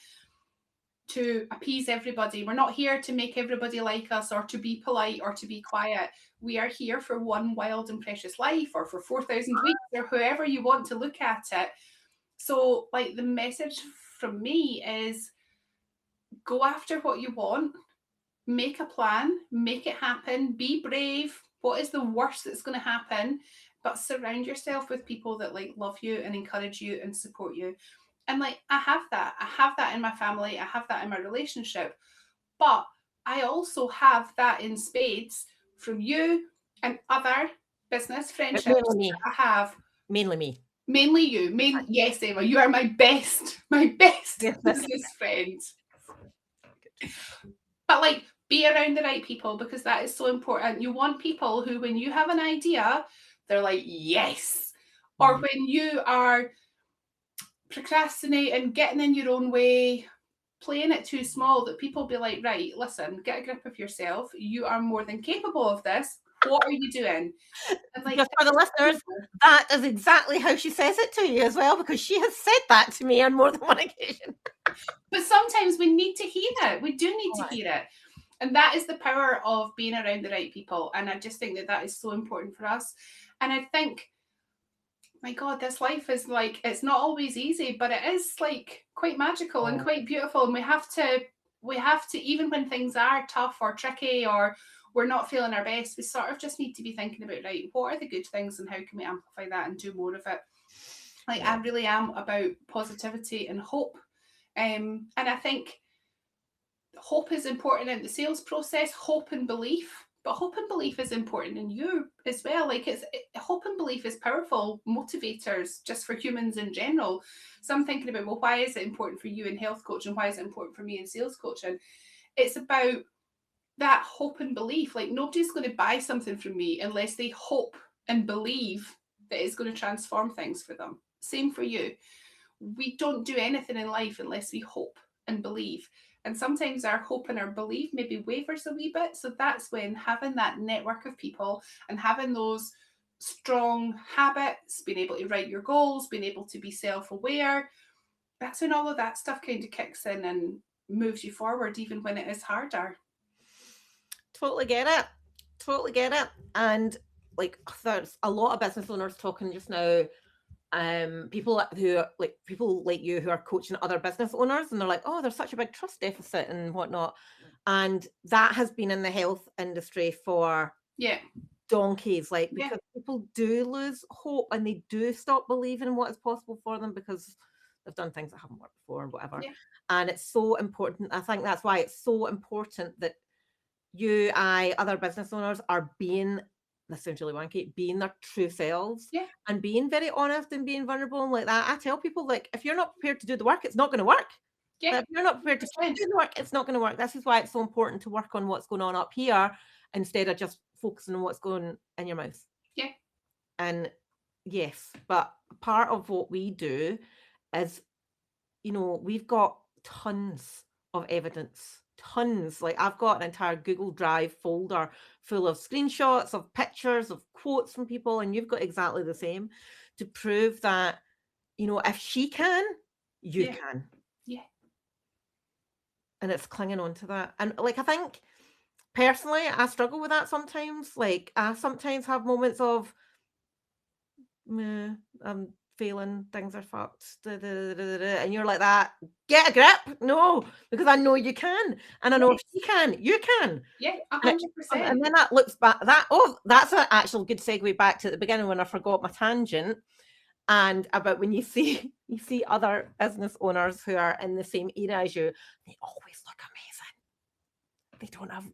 to appease everybody. We're not here to make everybody like us or to be polite or to be quiet. We are here for one wild and precious life or for 4,000 weeks or however you want to look at it. So, like, the message from me is go after what you want, make a plan, make it happen, be brave. What is the worst that's going to happen? But surround yourself with people that like love you and encourage you and support you. And like, I have that. I have that in my family. I have that in my relationship. But I also have that in spades from you and other business But friendships mainly me. that I have. Mainly me. Mainly you. Yes, Emma, you are my best Yes. business friend. But like, be around the right people because that is so important. You want people who, when you have an idea, they're like, yes. Or when you are procrastinating, getting in your own way, playing it too small, that people be like, right, listen, get a grip of yourself. You are more than capable of this. What are you doing? And like, Just for the listeners, that is exactly how she says it to you as well, because she has said that to me on more than one occasion. But sometimes we need to hear it. We do need to hear it. And that is the power of being around the right people. And I just think that that is so important for us. And I think, my God, this life is like, it's not always easy, but it is like quite magical and quite beautiful. And we have to, even when things are tough or tricky or we're not feeling our best, we sort of just need to be thinking about, right, what are the good things and how can we amplify that and do more of it? Like, I really am about positivity and hope. And I think hope is important in the sales process, hope and belief, but hope and belief is important in you as well. Like, hope and belief is powerful motivators just for humans in general. So I'm thinking about, well, why is it important for you in health coaching? Why is it important for me in sales coaching? It's about that hope and belief. Like, nobody's going to buy something from me unless they hope and believe that it's going to transform things for them. Same for you. We don't do anything in life unless we hope and believe. And sometimes our hope and our belief maybe wavers a wee bit. So that's when having that network of people and having those strong habits, being able to write your goals, being able to be self-aware, that's when all of that stuff kind of kicks in and moves you forward, even when it is harder. Totally get it. Totally get it. And like, there's a lot of business owners talking just now, people like you who are coaching other business owners, and they're like, oh, there's such a big trust deficit and whatnot. And that has been in the health industry for donkeys, like, because people do lose hope and they do stop believing in what is possible for them because they've done things that haven't worked before or whatever. And it's so important. I think that's why it's so important that you, other business owners are being, this sounds really wanky, being their true selves and being very honest and being vulnerable and like that. I tell people, like, if you're not prepared to do the work, it's not going to work. If you're not prepared to keep doing the work, it's not going to work. This is why it's so important to work on what's going on up here instead of just focusing on what's going in your mouth. And yes, but part of what we do is, you know, we've got tons of evidence. Tons. Like, I've got an entire Google Drive folder full of screenshots of pictures of quotes from people, and you've got exactly the same to prove that, you know, if she can, you can. And it's clinging on to that. And like, I think personally, I struggle with that sometimes. Like, I sometimes have moments of, I'm failing, things are fucked, and you're like that, get a grip. No, because I know you can, and I know if she can, you can. 100%. And then that looks back, that's an actual good segue back to the beginning when I forgot my tangent, and about when you see other business owners who are in the same era as you, they always look amazing.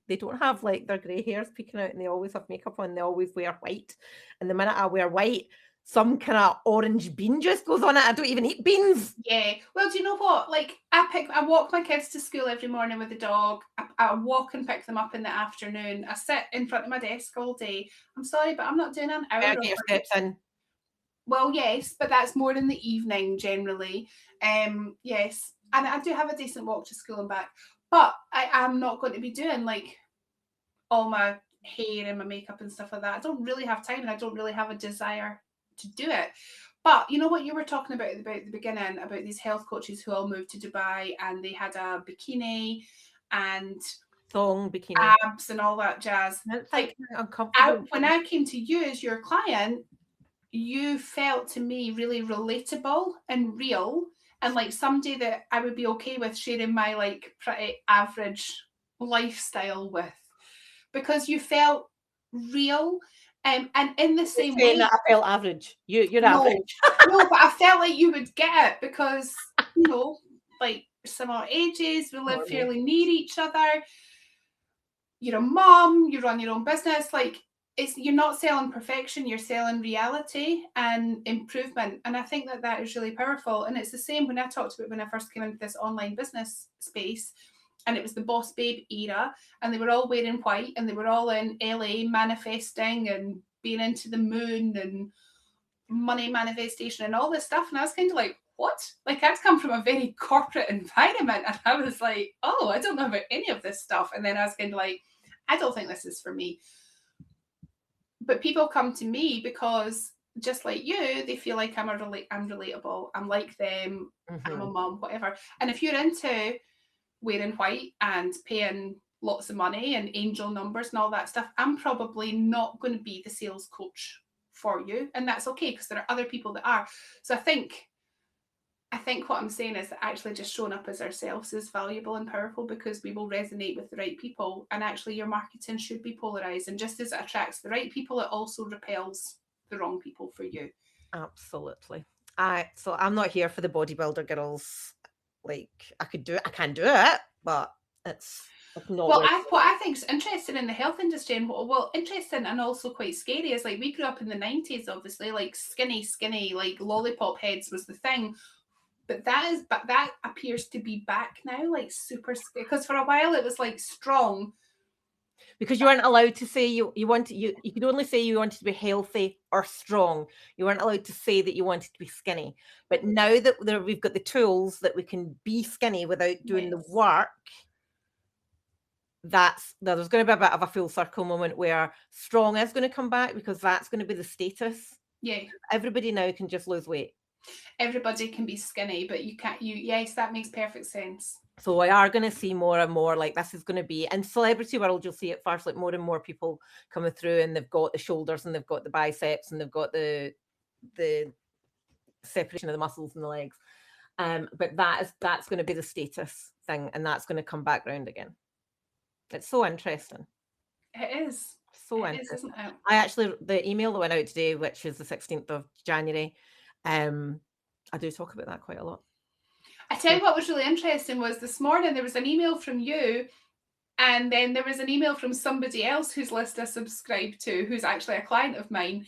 They don't have like their grey hairs peeking out, and they always have makeup on, they always wear white, and the minute I wear white, some kind of orange bean juice goes on it. I don't even eat beans. Well, do you know what? Like, I walk my kids to school every morning with the dog. I walk and pick them up in the afternoon. I sit in front of my desk all day. I'm sorry, but I'm not doing an hour. Get your steps in. Well, yes, but that's more in the evening generally. Yes, and I do have a decent walk to school and back. But I am not going to be doing like all my hair and my makeup and stuff like that. I don't really have time, and I don't really have a desire to do it. But you know what you were talking about the beginning, about these health coaches who all moved to Dubai and they had a bikini and thong bikini abs and all that jazz. Like, uncomfortable. When I came to you as your client, you felt to me really relatable and real, and like somebody that I would be okay with sharing my like pretty average lifestyle with, because you felt real. And in the same Saying way, that I felt average. You're no, average. no, but I felt like you would get it because, you know, like similar ages, we live Normal. fairly near each other. You're a mom, you run your own business. Like, you're not selling perfection, you're selling reality and improvement. And I think that that is really powerful. And it's the same when I talked about when I first came into this online business space, and it was the Boss Babe era, and they were all wearing white, and they were all in LA manifesting and being into the moon and money manifestation and all this stuff. And I was kind of like, what? Like, I'd come from a very corporate environment, and I was like, oh, I don't know about any of this stuff. And then I was kind of like, I don't think this is for me. But people come to me because, just like you, they feel like I'm relatable. I'm like them. Mm-hmm. I'm a mom, whatever. And if you're into wearing white and paying lots of money and angel numbers and all that stuff, I'm probably not going to be the sales coach for you. And that's okay, because there are other people that are. So I think what I'm saying is that actually just showing up as ourselves is valuable and powerful, because we will resonate with the right people. And actually your marketing should be polarized. And just as it attracts the right people, it also repels the wrong people for you. Absolutely. So I'm not here for the bodybuilder girls. Like, I can do it, but it's not. Well, what I think is interesting in the health industry, and well, interesting and also quite scary, is like we grew up in the 90s, obviously, like skinny, like lollipop heads was the thing. But that appears to be back now, like super, because for a while it was like strong. Because you weren't allowed to say you could only say you wanted to be healthy or strong. You weren't allowed to say that you wanted to be skinny. But now that we've got the tools that we can be skinny without doing the work, there's going to be a bit of a full circle moment where strong is going to come back, because that's going to be the status. Yeah. Everybody now can just lose weight. Everybody can be skinny, but you can't. Yes, that makes perfect sense. So we are going to see more and more, like, this is going to be, in celebrity world, you'll see it first, like more and more people coming through, and they've got the shoulders and they've got the biceps and they've got the separation of the muscles and the legs. But that's going to be the status thing, and that's going to come back round again. It's so interesting. It is. So it is, isn't it? I actually, the email that went out today, which is the 16th of January, I do talk about that quite a lot. I tell you what was really interesting was this morning there was an email from you, and then there was an email from somebody else whose list I subscribed to, who's actually a client of mine.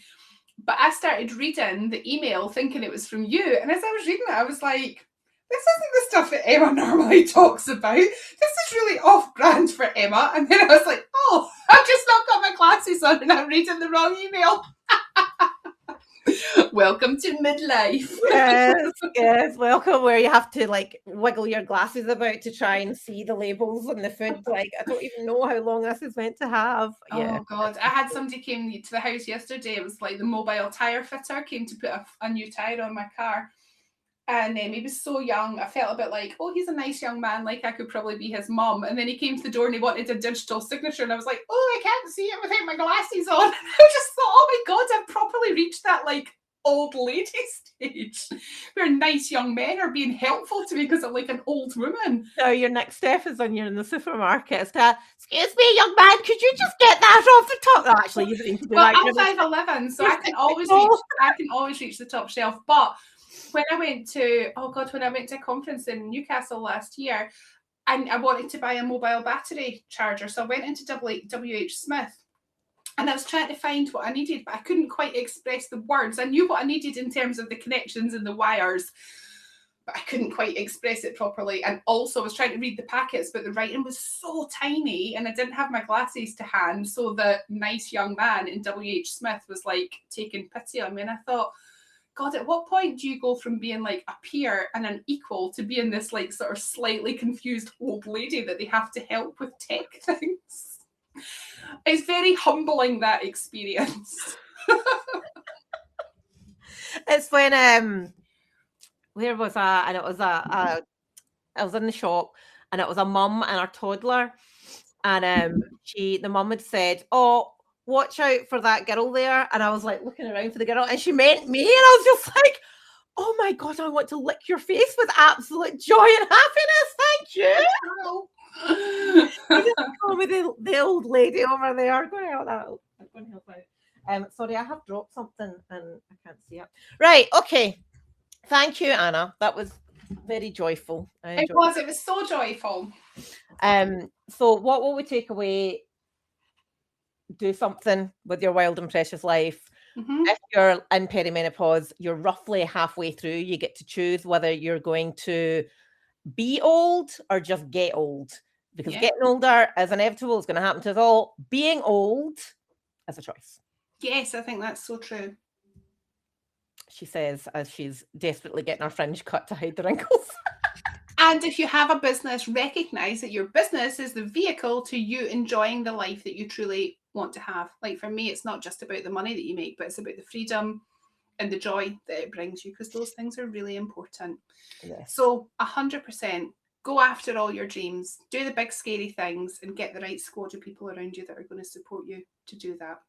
But I started reading the email thinking it was from you, and as I was reading it, I was like, this isn't the stuff that Emma normally talks about. This is really off-brand for Emma. And then I was like, oh, I've just not got my glasses on and I'm reading the wrong email. Welcome to midlife. Yes, welcome, where you have to like wiggle your glasses about to try and see the labels on the food. Like, I don't even know how long this is meant to have. Oh God, I had somebody came to the house yesterday. It was like the mobile tire fitter came to put a new tire on my car. And he was so young, I felt a bit like, oh, he's a nice young man, like I could probably be his mum. And then he came to the door and he wanted a digital signature. And I was like, oh, I can't see it without my glasses on. And I just thought, oh my God, I've properly reached that like old lady stage where nice young men are being helpful to me because I'm like an old woman. So your next step is when you're in the supermarket. It's to, excuse me, young man, could you just get that off the top? No, actually, you don't need to do that. I'm 5'11", so I can always reach the top shelf. But when I went to a conference in Newcastle last year, and I wanted to buy a mobile battery charger, so I went into WH Smith, and I was trying to find what I needed, but I couldn't quite express the words. I knew what I needed in terms of the connections and the wires, but I couldn't quite express it properly. And also I was trying to read the packets, but the writing was so tiny and I didn't have my glasses to hand. So the nice young man in WH Smith was like taking pity on me. And I thought, God, at what point do you go from being like a peer and an equal to being this like sort of slightly confused old lady that they have to help with tech things? It's very humbling, that experience. It's when where was I? And it was I was in the shop, and it was a mum and her toddler, and the mum had said, "Oh, watch out for that girl there. And I was like looking around for the girl and she meant me. And I was just like, oh my God, I want to lick your face with absolute joy and happiness. Thank you. Call me the old lady over there. I'm going to help out. Sorry, I have dropped something and I can't see it. Right, okay. Thank you, Anna. That was very joyful. It was so joyful. So what will we take away? Do something with your wild and precious life. If you're in perimenopause, you're roughly halfway through. You get to choose whether you're going to be old or just get old, because getting older is inevitable. It's going to happen to us all. Being old is a choice. Yes, I think that's so true. She says as she's desperately getting her fringe cut to hide the wrinkles. And if you have a business, recognize that your business is the vehicle to you enjoying the life that you truly want to have. Like for me, it's not just about the money that you make, but it's about the freedom and the joy that it brings you, because those things are really important. Yes. So 100% go after all your dreams, do the big scary things, and get the right squad of people around you that are going to support you to do that.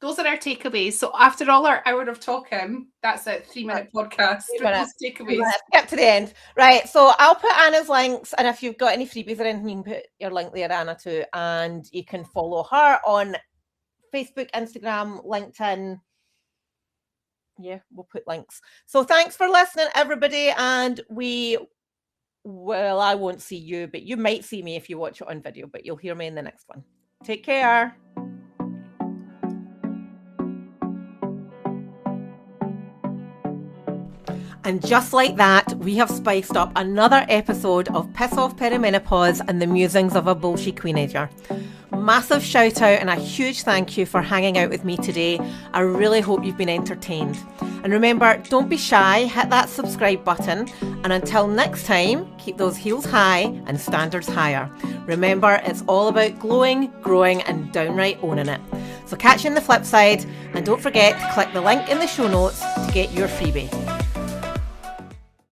Those are our takeaways. So after all our hour of talking, that's a 3-minute podcast. Takeaways. Skip to the end. Right. So I'll put Anna's links, and if you've got any freebies or anything, you can put your link there, Anna, too. And you can follow her on Facebook, Instagram, LinkedIn. Yeah, we'll put links. So thanks for listening, everybody. And I won't see you, but you might see me if you watch it on video, but you'll hear me in the next one. Take care. And just like that, we have spiced up another episode of Piss Off Perimenopause and the Musings of a Bullshit Queenager. Massive shout out and a huge thank you for hanging out with me today. I really hope you've been entertained. And remember, don't be shy, hit that subscribe button. And until next time, keep those heels high and standards higher. Remember, it's all about glowing, growing and downright owning it. So catch you on the flip side, and don't forget to click the link in the show notes to get your freebie.